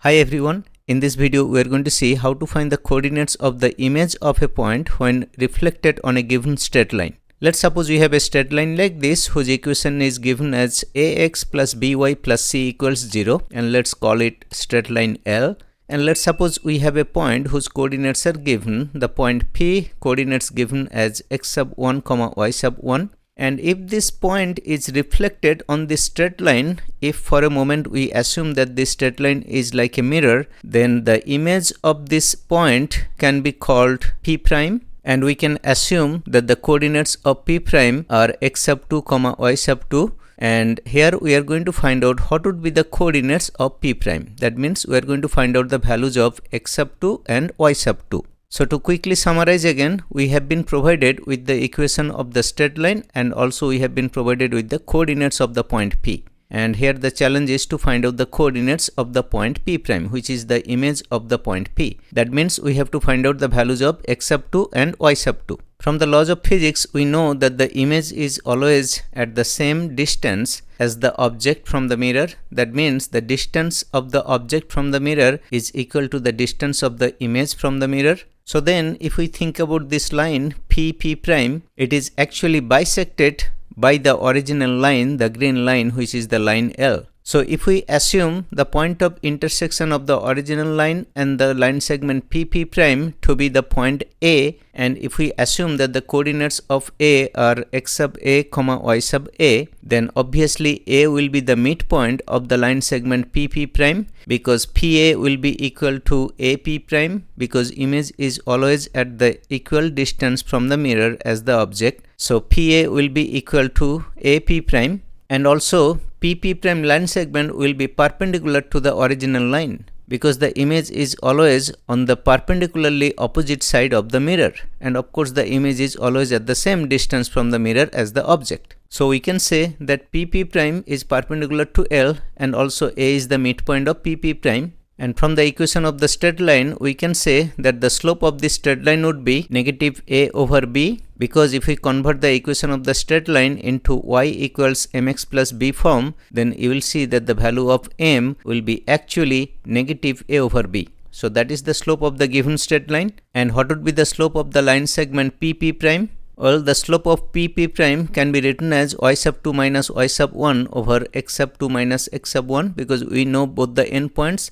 Hi everyone, in this video we are going to see how to find the coordinates of the image of a point when reflected on a given straight line. Let's suppose we have a straight line like this whose equation is given as ax plus by plus c equals 0, and let's call it straight line L. And let's suppose we have a point whose coordinates are given, the point P coordinates given as x sub 1 comma y sub 1. And if this point is reflected on this straight line, if for a moment we assume that this straight line is like a mirror, then the image of this point can be called P prime, and we can assume that the coordinates of P prime are x sub 2 comma y sub 2. And here we are going to find out what would be the coordinates of P prime. That means we are going to find out the values of x sub 2 and y sub 2. So to quickly summarize again, we have been provided with the equation of the straight line, and also we have been provided with the coordinates of the point P. And here the challenge is to find out the coordinates of the point P prime, which is the image of the point P. That means we have to find out the values of x sub 2 and y sub 2. From the laws of physics, we know that the image is always at the same distance as the object from the mirror. That means the distance of the object from the mirror is equal to the distance of the image from the mirror. So then if we think about this line P prime, it is actually bisected by the original line, the green line, which is the line L. So if we assume the point of intersection of the original line and the line segment P prime to be the point A, and if we assume that the coordinates of A are x sub A comma y sub A, then obviously A will be the midpoint of the line segment P prime, because PA will be equal to AP prime, because image is always at the equal distance from the mirror as the object. So PA will be equal to AP prime, and also PP prime line segment will be perpendicular to the original line, because the image is always on the perpendicularly opposite side of the mirror, and of course the image is always at the same distance from the mirror as the object. So we can say that PP prime is perpendicular to L, and also A is the midpoint of PP prime. And from the equation of the straight line, we can say that the slope of this straight line would be negative A over B, because if we convert the equation of the straight line into y equals mx plus b form, then you will see that the value of m will be actually negative A over B. So that is the slope of the given straight line. And what would be the slope of the line segment PP prime? Well, the slope of PP prime can be written as y sub 2 minus y sub 1 over x sub 2 minus x sub 1, because we know both the endpoints.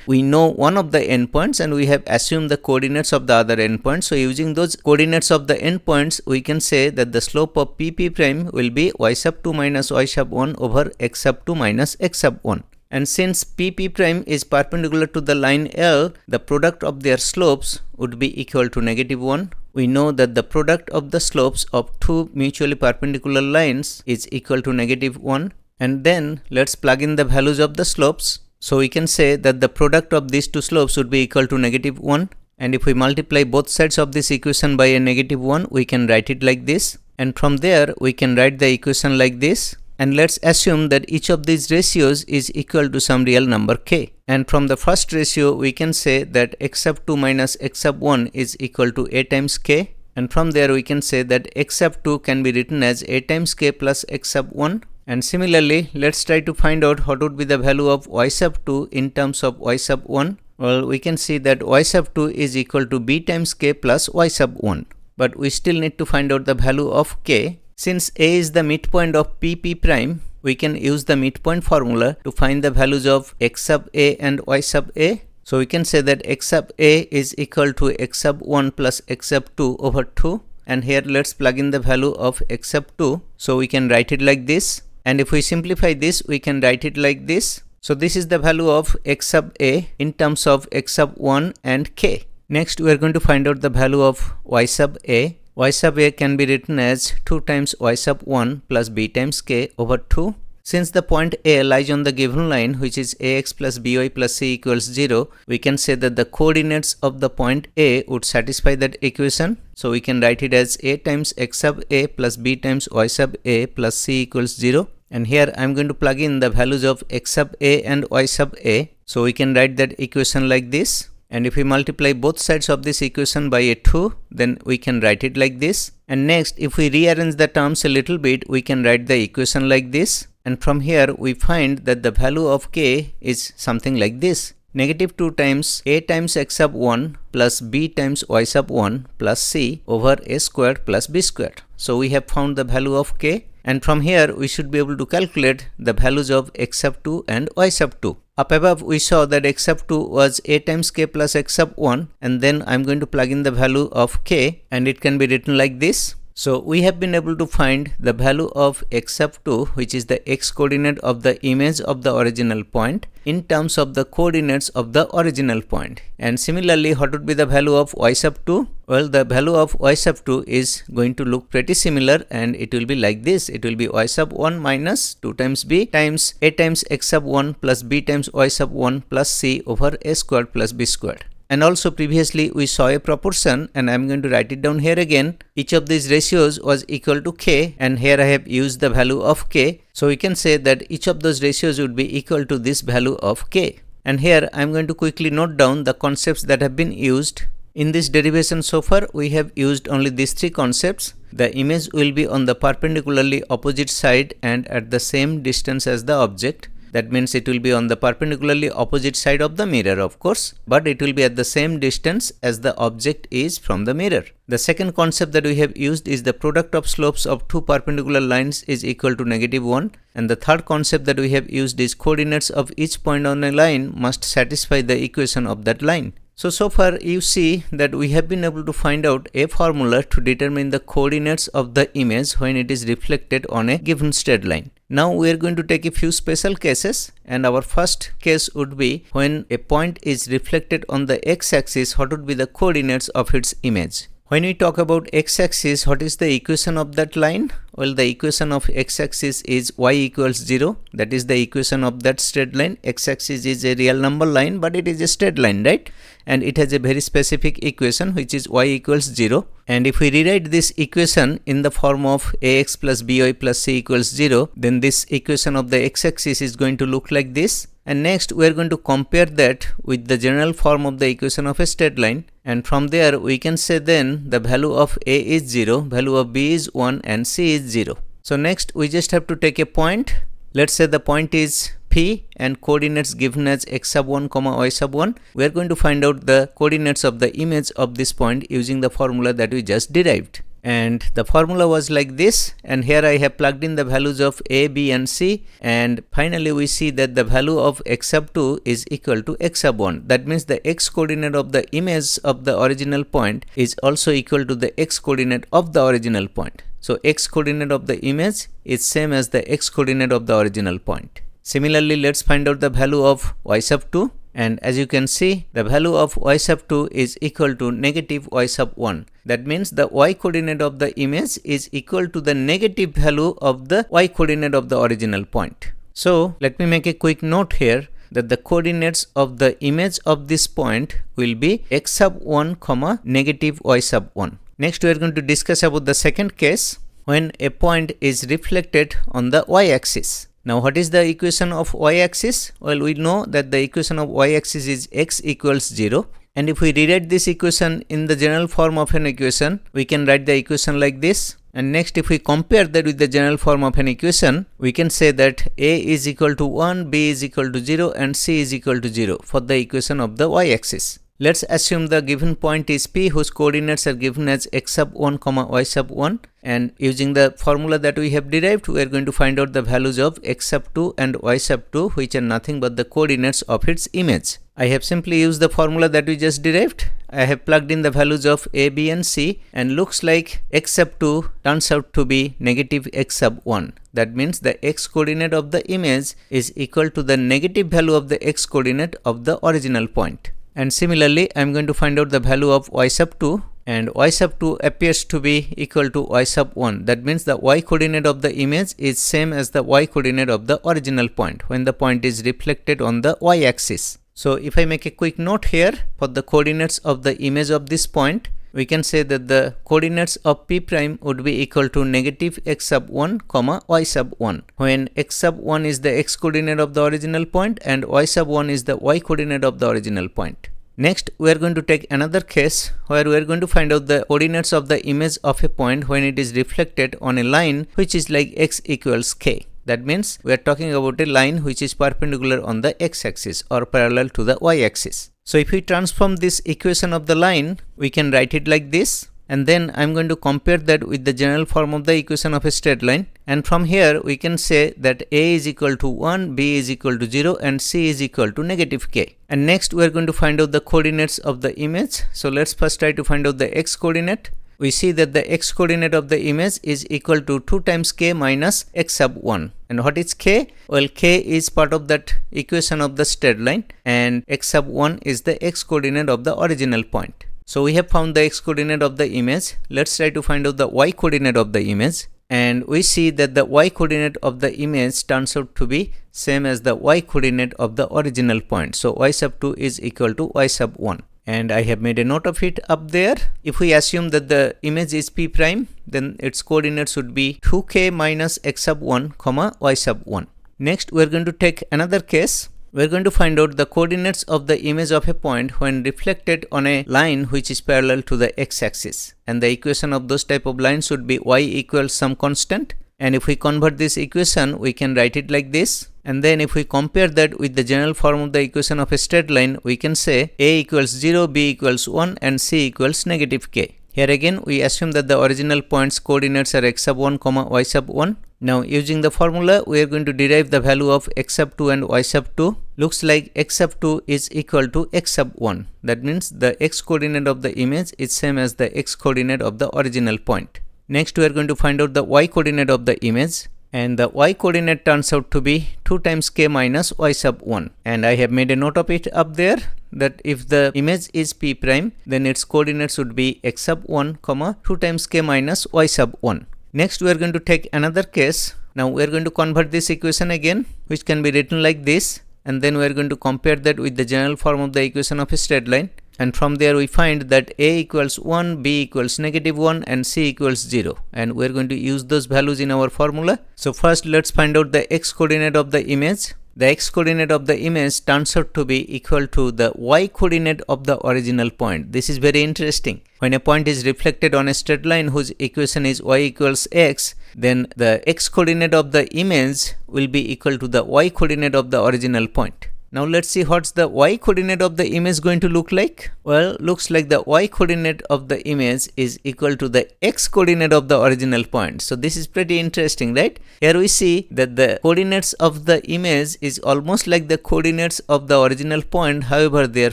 We know one of the endpoints and we have assumed the coordinates of the other endpoints. So using those coordinates of the endpoints, we can say that the slope of PP prime will be y sub 2 minus y sub 1 over x sub 2 minus x sub 1. And since PP prime is perpendicular to the line L, the product of their slopes would be equal to negative 1. We know that the product of the slopes of two mutually perpendicular lines is equal to negative 1. And then let's plug in the values of the slopes. So we can say that the product of these two slopes would be equal to negative 1. And if we multiply both sides of this equation by a negative 1, we can write it like this. And from there, we can write the equation like this. And let's assume that each of these ratios is equal to some real number k. And from the first ratio, we can say that x sub 2 minus x sub 1 is equal to a times k. And from there, we can say that x sub 2 can be written as a times k plus x sub 1. And similarly, let's try to find out what would be the value of y sub 2 in terms of y sub 1. Well, we can see that y sub 2 is equal to b times k plus y sub 1. But we still need to find out the value of k. Since A is the midpoint of PP prime, we can use the midpoint formula to find the values of x sub A and y sub A. So we can say that x sub A is equal to x sub 1 plus x sub 2 over 2. And here let's plug in the value of x sub 2. So we can write it like this. And if we simplify this, we can write it like this. So this is the value of x sub A in terms of x sub 1 and k. Next, we are going to find out the value of y sub A. Y sub A can be written as 2 times y sub 1 plus b times k over 2. Since the point A lies on the given line, which is ax plus by plus c equals 0, we can say that the coordinates of the point A would satisfy that equation. So we can write it as a times x sub A plus b times y sub A plus c equals 0. And here I am going to plug in the values of x sub A and y sub A. So we can write that equation like this. And if we multiply both sides of this equation by a 2, then we can write it like this. And next, if we rearrange the terms a little bit, we can write the equation like this. And from here, we find that the value of k is something like this. negative 2 times a times x sub 1 plus b times y sub 1 plus c over a squared plus b squared. So we have found the value of k, and from here we should be able to calculate the values of x sub 2 and y sub 2. Up above we saw that x sub 2 was a times k plus x sub 1, and then I'm going to plug in the value of k, and it can be written like this. So we have been able to find the value of x sub 2, which is the x coordinate of the image of the original point, in terms of the coordinates of the original point. And similarly, what would be the value of y sub 2? Well, the value of y sub 2 is going to look pretty similar, and it will be like this. It will be y sub 1 minus 2 times b times a times x sub 1 plus b times y sub 1 plus c over a squared plus b squared. And also previously we saw a proportion, and I am going to write it down here again. Each of these ratios was equal to k, and here I have used the value of k. So we can say that each of those ratios would be equal to this value of k. And here I am going to quickly note down the concepts that have been used. In this derivation so far, we have used only these three concepts. The image will be on the perpendicularly opposite side and at the same distance as the object. That means it will be on the perpendicularly opposite side of the mirror, of course, but it will be at the same distance as the object is from the mirror. The second concept that we have used is the product of slopes of two perpendicular lines is equal to -1, and the third concept that we have used is coordinates of each point on a line must satisfy the equation of that line. So far you see that we have been able to find out a formula to determine the coordinates of the image when it is reflected on a given straight line. Now we are going to take a few special cases, and our first case would be when a point is reflected on the x-axis, what would be the coordinates of its image. When we talk about x-axis, what is the equation of that line? Well, the equation of x-axis is y equals 0. That is the equation of that straight line. X-axis is a real number line, but it is a straight line, right? And it has a very specific equation, which is y equals 0. And if we rewrite this equation in the form of ax plus by plus c equals 0, then this equation of the x-axis is going to look like this. And next we are going to compare that with the general form of the equation of a straight line, and from there we can say then the value of a is 0, value of b is 1, and c is 0. So next we just have to take a point. Let's say the point is P and coordinates given as x sub 1 comma y sub 1. We are going to find out the coordinates of the image of this point using the formula that we just derived. And the formula was like this, and here I have plugged in the values of a, b and c, and finally we see that the value of x sub 2 is equal to x sub 1. That means the x coordinate of the image of the original point is also equal to the x coordinate of the original point. So x coordinate of the image is same as the x coordinate of the original point. Similarly, let's find out the value of y sub 2. And as you can see, the value of y sub 2 is equal to negative y sub 1. That means the y coordinate of the image is equal to the negative value of the y coordinate of the original point. So let me make a quick note here that the coordinates of the image of this point will be x sub 1 comma negative y sub 1. Next we are going to discuss about the second case when a point is reflected on the y-axis. Now what is the equation of y-axis? Well, we know that the equation of y-axis is x equals 0, and if we rewrite this equation in the general form of an equation, we can write the equation like this. And next if we compare that with the general form of an equation, we can say that a is equal to 1, b is equal to 0 and c is equal to 0 for the equation of the y-axis. Let's assume the given point is P whose coordinates are given as x sub 1 comma y sub 1, and using the formula that we have derived, we are going to find out the values of x sub 2 and y sub 2, which are nothing but the coordinates of its image. I have simply used the formula that we just derived. I have plugged in the values of a, b and c, and looks like x sub 2 turns out to be negative x sub 1. That means the x coordinate of the image is equal to the negative value of the x coordinate of the original point. And similarly, I am going to find out the value of y sub 2, and y sub 2 appears to be equal to y sub 1. That means the y coordinate of the image is same as the y coordinate of the original point when the point is reflected on the y-axis. So if I make a quick note here for the coordinates of the image of this point, we can say that the coordinates of P prime would be equal to negative x sub 1 comma y sub 1, when x sub 1 is the x coordinate of the original point and y sub 1 is the y coordinate of the original point. Next, we are going to take another case where we are going to find out the coordinates of the image of a point when it is reflected on a line which is like x equals k. That means we are talking about a line which is perpendicular on the x-axis or parallel to the y-axis. So if we transform this equation of the line, we can write it like this. And then I'm going to compare that with the general form of the equation of a straight line. And from here we can say that a is equal to 1, b is equal to 0 and c is equal to negative k. And next we are going to find out the coordinates of the image. So let's first try to find out the x coordinate. We see that the x coordinate of the image is equal to 2 times k minus x sub 1. And what is k? Well, k is part of that equation of the straight line and x sub 1 is the x coordinate of the original point. So we have found the x coordinate of the image. Let's try to find out the y coordinate of the image. And we see that the y coordinate of the image turns out to be same as the y coordinate of the original point. So y sub 2 is equal to y sub 1. And I have made a note of it up there. If we assume that the image is p prime, then its coordinates would be 2k minus x sub 1 comma y sub 1. Next we are going to take another case. We are going to find out the coordinates of the image of a point when reflected on a line which is parallel to the x-axis. And the equation of those type of lines would be y equals some constant. And if we convert this equation, we can write it like this. And then if we compare that with the general form of the equation of a straight line, we can say a equals 0, b equals 1 and c equals negative k. Here again we assume that the original point's coordinates are x sub 1 comma y sub 1. Now using the formula we are going to derive the value of x sub 2 and y sub 2. Looks like x sub 2 is equal to x sub 1. That means the x coordinate of the image is same as the x coordinate of the original point. Next we are going to find out the y coordinate of the image. And the y coordinate turns out to be 2 times k minus y sub 1. And I have made a note of it up there that if the image is p prime, then its coordinates would be x sub 1 comma 2 times k minus y sub 1. Next we are going to take another case. Now we are going to convert this equation again, which can be written like this. And then we are going to compare that with the general form of the equation of a straight line. And from there we find that a equals 1, b equals negative 1 and c equals 0. And we are going to use those values in our formula. So first let's find out the x coordinate of the image. The x coordinate of the image turns out to be equal to the y coordinate of the original point. This is very interesting. When a point is reflected on a straight line whose equation is y equals x, then the x coordinate of the image will be equal to the y coordinate of the original point. Now let's see what's the y coordinate of the image going to look like. Well, looks like the y coordinate of the image is equal to the x coordinate of the original point. So this is pretty interesting, right? Here we see that the coordinates of the image is almost like the coordinates of the original point, however they are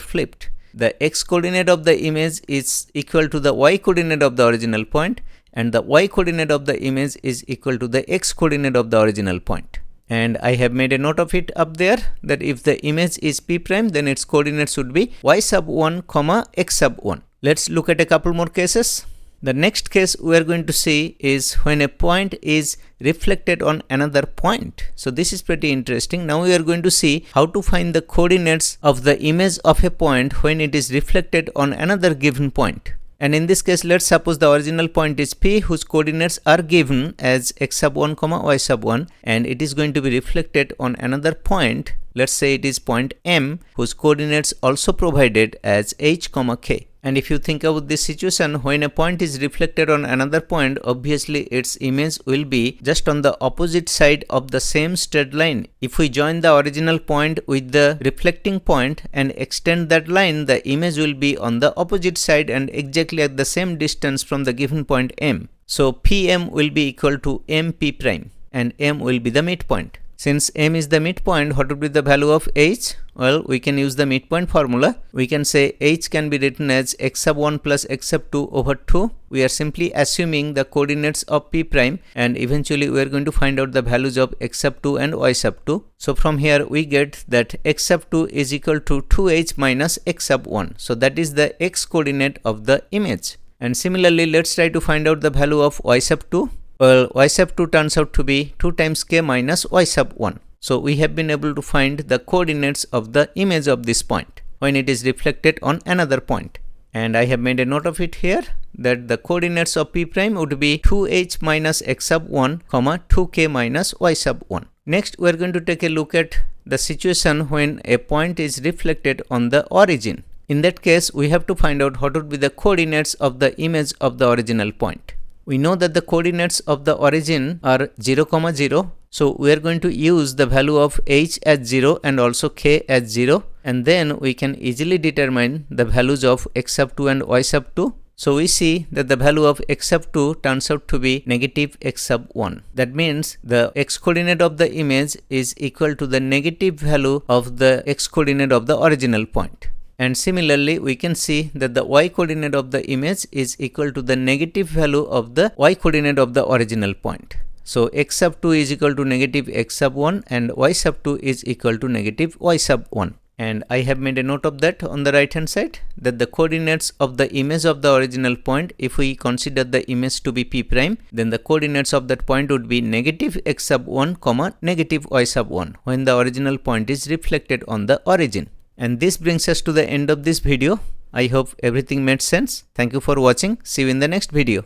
flipped. The x coordinate of the image is equal to the y coordinate of the original point and the y coordinate of the image is equal to the x coordinate of the original point. And I have made a note of it up there that if the image is p prime, then its coordinates would be y sub 1 comma x sub 1. Let's look at a couple more cases. The next case we are going to see is when a point is reflected on another point. So this is pretty interesting. Now we are going to see how to find the coordinates of the image of a point when it is reflected on another given point. And in this case, let's suppose the original point is P whose coordinates are given as x sub 1 comma y sub 1 and it is going to be reflected on another point. Let's say it is point M whose coordinates also provided as h comma k. And if you think about this situation, when a point is reflected on another point, obviously its image will be just on the opposite side of the same straight line. If we join the original point with the reflecting point and extend that line, the image will be on the opposite side and exactly at the same distance from the given point M. So PM will be equal to MP prime and M will be the midpoint. Since M is the midpoint, what would be the value of H? Well, we can use the midpoint formula. We can say H can be written as x sub 1 plus x sub 2 over 2. We are simply assuming the coordinates of P prime and eventually we are going to find out the values of x sub 2 and y sub 2. So from here we get that x sub 2 is equal to 2h minus x sub 1. So that is the x coordinate of the image. And similarly, let's try to find out the value of y sub 2. Well, y sub 2 turns out to be 2 times k minus y sub 1. So we have been able to find the coordinates of the image of this point when it is reflected on another point. And I have made a note of it here that the coordinates of P prime would be 2h minus x sub 1 comma 2k minus y sub 1. Next we are going to take a look at the situation when a point is reflected on the origin. In that case, we have to find out what would be the coordinates of the image of the original point. We know that the coordinates of the origin are 0, 0 So we are going to use the value of h as 0 and also k as 0, and then we can easily determine the values of x sub 2 and y sub 2. So we see that the value of x sub 2 turns out to be negative x sub 1. That means the x coordinate of the image is equal to the negative value of the x coordinate of the original point. And similarly, we can see that the y coordinate of the image is equal to the negative value of the y coordinate of the original point. So x sub 2 is equal to negative x sub 1 and y sub 2 is equal to negative y sub 1. And I have made a note of that on the right hand side, that the coordinates of the image of the original point, if we consider the image to be p prime, then the coordinates of that point would be negative x sub 1 comma negative y sub 1 when the original point is reflected on the origin. And this brings us to the end of this video. I hope everything made sense. Thank you for watching. See you in the next video.